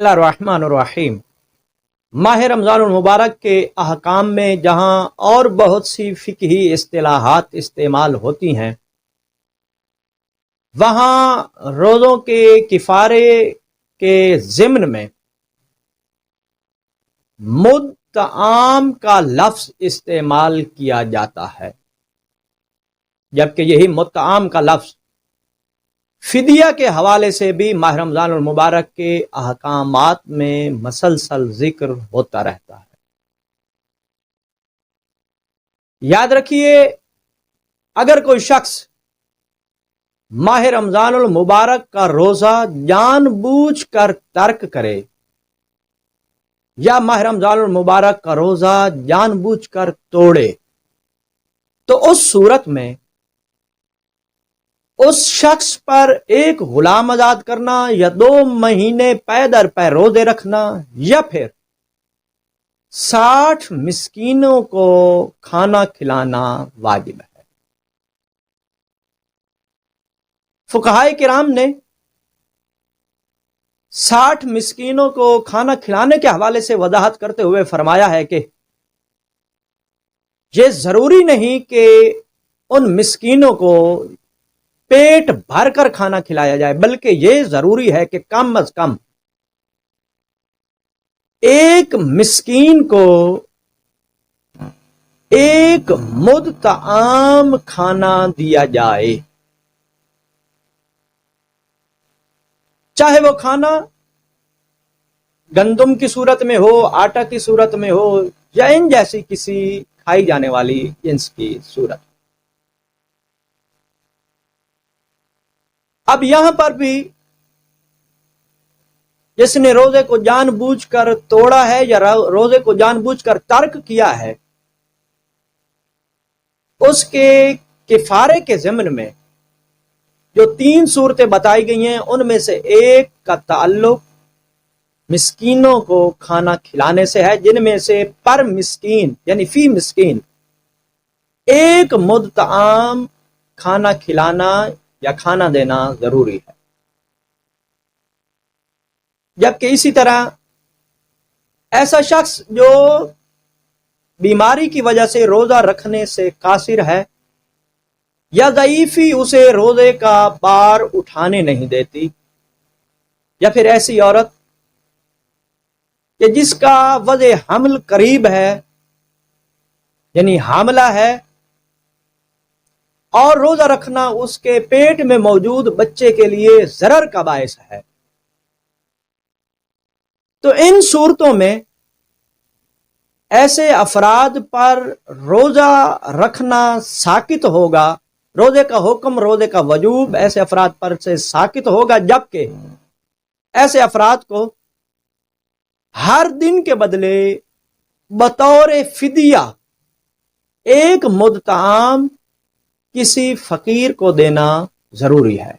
الرحمن الرحیم۔ ماہ رمضان المبارک کے احکام میں جہاں اور بہت سی فقہی اصطلاحات استعمال ہوتی ہیں، وہاں روزوں کے کفارے کے ضمن میں مدطعام کا لفظ استعمال کیا جاتا ہے، جبکہ یہی مدطعام کا لفظ فدیہ کے حوالے سے بھی ماہ رمضان المبارک کے احکامات میں مسلسل ذکر ہوتا رہتا ہے۔ یاد رکھیے، اگر کوئی شخص ماہ رمضان المبارک کا روزہ جان بوجھ کر ترک کرے یا ماہ رمضان المبارک کا روزہ جان بوجھ کر توڑے، تو اس صورت میں اس شخص پر ایک غلام آزاد کرنا یا 2 مہینے پے در پے روزے رکھنا یا پھر 60 مسکینوں کو کھانا کھلانا واجب ہے۔ فقہائے کرام نے 60 مسکینوں کو کھانا کھلانے کے حوالے سے وضاحت کرتے ہوئے فرمایا ہے کہ یہ ضروری نہیں کہ ان مسکینوں کو پیٹ بھر کر کھانا کھلایا جائے، بلکہ یہ ضروری ہے کہ کم از کم ایک مسکین کو ایک مد طعام کھانا دیا جائے، چاہے وہ کھانا گندم کی صورت میں ہو، آٹا کی صورت میں ہو، یا ان جیسی کسی کھائی جانے والی جنس کی صورت۔ اب یہاں پر بھی جس نے روزے کو جان بوجھ کر توڑا ہے یا روزے کو جان بوجھ کر ترک کیا ہے، اس کے کفارے کے ضمن میں جو 3 صورتیں بتائی گئی ہیں، ان میں سے ایک کا تعلق مسکینوں کو کھانا کھلانے سے ہے، جن میں سے پر مسکین یعنی فی مسکین ایک مد طعام کھانا کھلانا یا کھانا دینا ضروری ہے۔ جبکہ اسی طرح ایسا شخص جو بیماری کی وجہ سے روزہ رکھنے سے قاصر ہے یا ضعیفی اسے روزے کا بار اٹھانے نہیں دیتی، یا پھر ایسی عورت کہ جس کا وضع حمل قریب ہے یعنی حاملہ ہے اور روزہ رکھنا اس کے پیٹ میں موجود بچے کے لیے ضرر کا باعث ہے، تو ان صورتوں میں ایسے افراد پر روزہ رکھنا ساقط ہوگا، روزے کا حکم، روزے کا وجوب ایسے افراد پر سے ساقط ہوگا، جبکہ ایسے افراد کو ہر دن کے بدلے بطور فدیہ ایک مد طعام کسی فقیر کو دینا ضروری ہے۔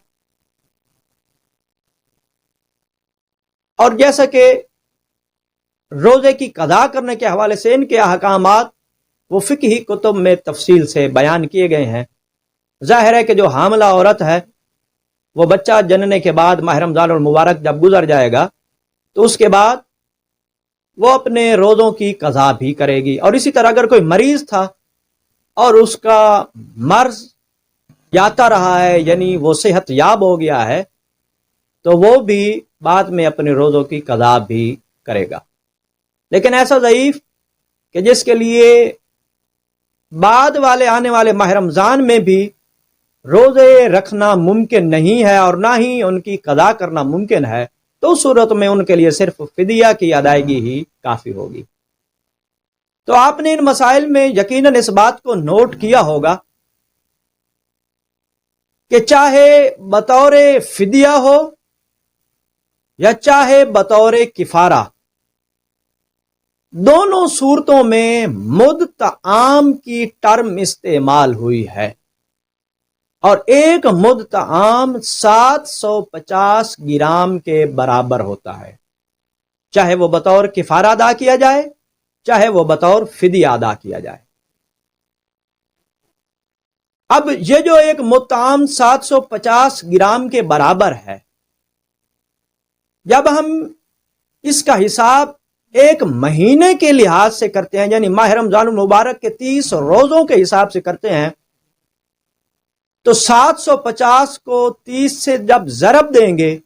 اور جیسا کہ روزے کی قضا کرنے کے حوالے سے ان کے احکامات وہ فقہی کتب میں تفصیل سے بیان کیے گئے ہیں۔ ظاہر ہے کہ جو حاملہ عورت ہے وہ بچہ جننے کے بعد ماہ رمضان المبارک جب گزر جائے گا تو اس کے بعد وہ اپنے روزوں کی قضا بھی کرے گی، اور اسی طرح اگر کوئی مریض تھا اور اس کا مرض جاتا رہا ہے یعنی وہ صحت یاب ہو گیا ہے تو وہ بھی بعد میں اپنے روزوں کی قضا بھی کرے گا۔ لیکن ایسا ضعیف کہ جس کے لیے بعد والے آنے والے ماہ رمضان میں بھی روزے رکھنا ممکن نہیں ہے اور نہ ہی ان کی قضا کرنا ممکن ہے، تو اس صورت میں ان کے لیے صرف فدیہ کی ادائیگی ہی کافی ہوگی۔ تو آپ نے ان مسائل میں یقیناً اس بات کو نوٹ کیا ہوگا کہ چاہے بطور فدیہ ہو یا چاہے بطور کفارہ، دونوں صورتوں میں مد طعام کی ٹرم استعمال ہوئی ہے، اور ایک مد طعام 750 گرام کے برابر ہوتا ہے، چاہے وہ بطور کفارہ ادا کیا جائے چاہے وہ بطور فدیہ ادا کیا جائے۔ اب یہ جو ایک مد طعام 750 گرام کے برابر ہے، جب ہم اس کا حساب ایک مہینے کے لحاظ سے کرتے ہیں، یعنی ماہ رمضان المبارک کے 30 روزوں کے حساب سے کرتے ہیں، تو 750 کو 30 سے جب ضرب دیں گے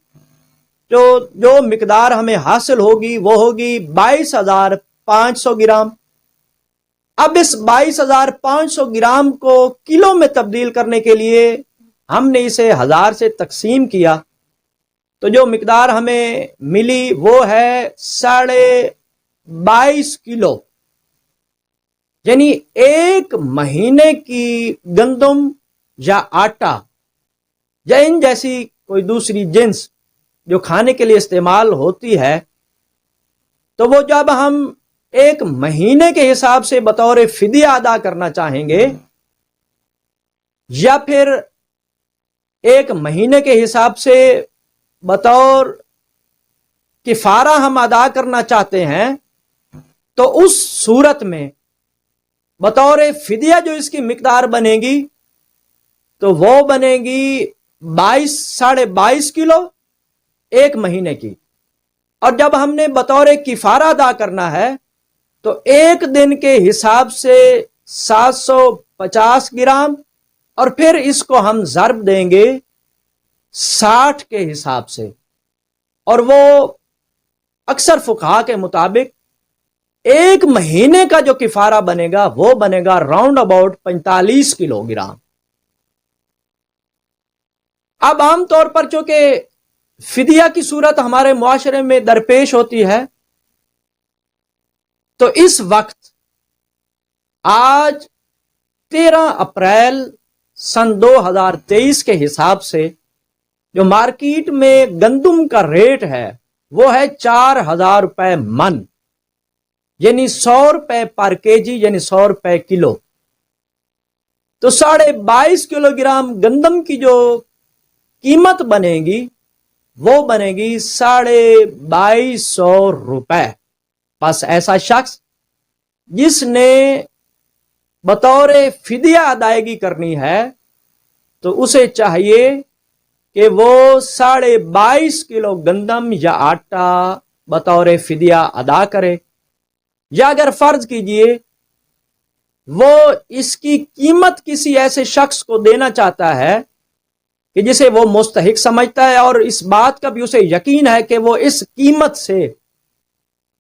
تو جو مقدار ہمیں حاصل ہوگی وہ ہوگی 22,500 گرام۔ اب اس 22,500 گرام کو کلو میں تبدیل کرنے کے لیے ہم نے اسے 1000 سے تقسیم کیا، تو جو مقدار ہمیں ملی وہ ہے 22.5 کلو، یعنی ایک مہینے کی گندم یا آٹا یا ان جیسی کوئی دوسری جنس جو کھانے کے لیے استعمال ہوتی ہے، تو وہ جب ہم ایک مہینے کے حساب سے بطور فدیہ ادا کرنا چاہیں گے یا پھر ایک مہینے کے حساب سے بطور کفارہ ہم ادا کرنا چاہتے ہیں، تو اس صورت میں بطور فدیہ جو اس کی مقدار بنے گی تو وہ بنے گی 22.5 کلو ایک مہینے کی، اور جب ہم نے بطور کفارہ ادا کرنا ہے تو ایک دن کے حساب سے 750 گرام، اور پھر اس کو ہم ضرب دیں گے 60 کے حساب سے، اور وہ اکثر فقہا کے مطابق ایک مہینے کا جو کفارہ بنے گا وہ بنے گا راؤنڈ اباؤٹ 45 کلو گرام۔ اب عام طور پر چونکہ فدیہ کی صورت ہمارے معاشرے میں درپیش ہوتی ہے، تو اس وقت آج 13 اپریل سن 2023 کے حساب سے جو مارکیٹ میں گندم کا ریٹ ہے وہ ہے 4,000 روپے من، یعنی 100 روپے پر کے جی، یعنی 100 روپے کلو۔ تو 22.5 کلو گرام گندم کی جو قیمت بنے گی وہ بنے گی 2250 روپے۔ بس ایسا شخص جس نے بطور فدیہ ادائیگی کرنی ہے تو اسے چاہیے کہ وہ 22.5 کلو گندم یا آٹا بطور فدیہ ادا کرے، یا اگر فرض کیجئے وہ اس کی قیمت کسی ایسے شخص کو دینا چاہتا ہے کہ جسے وہ مستحق سمجھتا ہے اور اس بات کا بھی اسے یقین ہے کہ وہ اس قیمت سے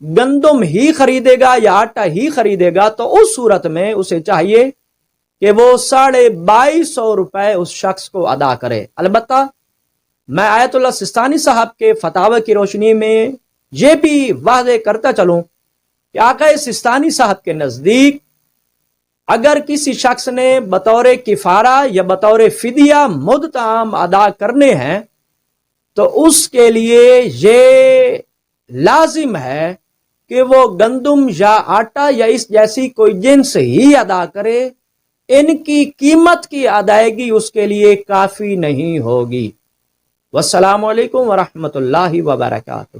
گندم ہی خریدے گا یا آٹا ہی خریدے گا، تو اس صورت میں اسے چاہیے کہ وہ 2250 روپے اس شخص کو ادا کرے۔ البتہ میں آیت اللہ سستانی صاحب کے فتاوی کی روشنی میں یہ بھی واضح کرتا چلوں کہ آقا سستانی صاحب کے نزدیک اگر کسی شخص نے بطور کفارہ یا بطور فدیہ مد طعام ادا کرنے ہیں تو اس کے لیے یہ لازم ہے کہ وہ گندم یا آٹا یا اس جیسی کوئی جنس ہی ادا کرے، ان کی قیمت کی ادائیگی اس کے لیے کافی نہیں ہوگی۔ والسلام علیکم ورحمۃ اللہ وبرکاتہ۔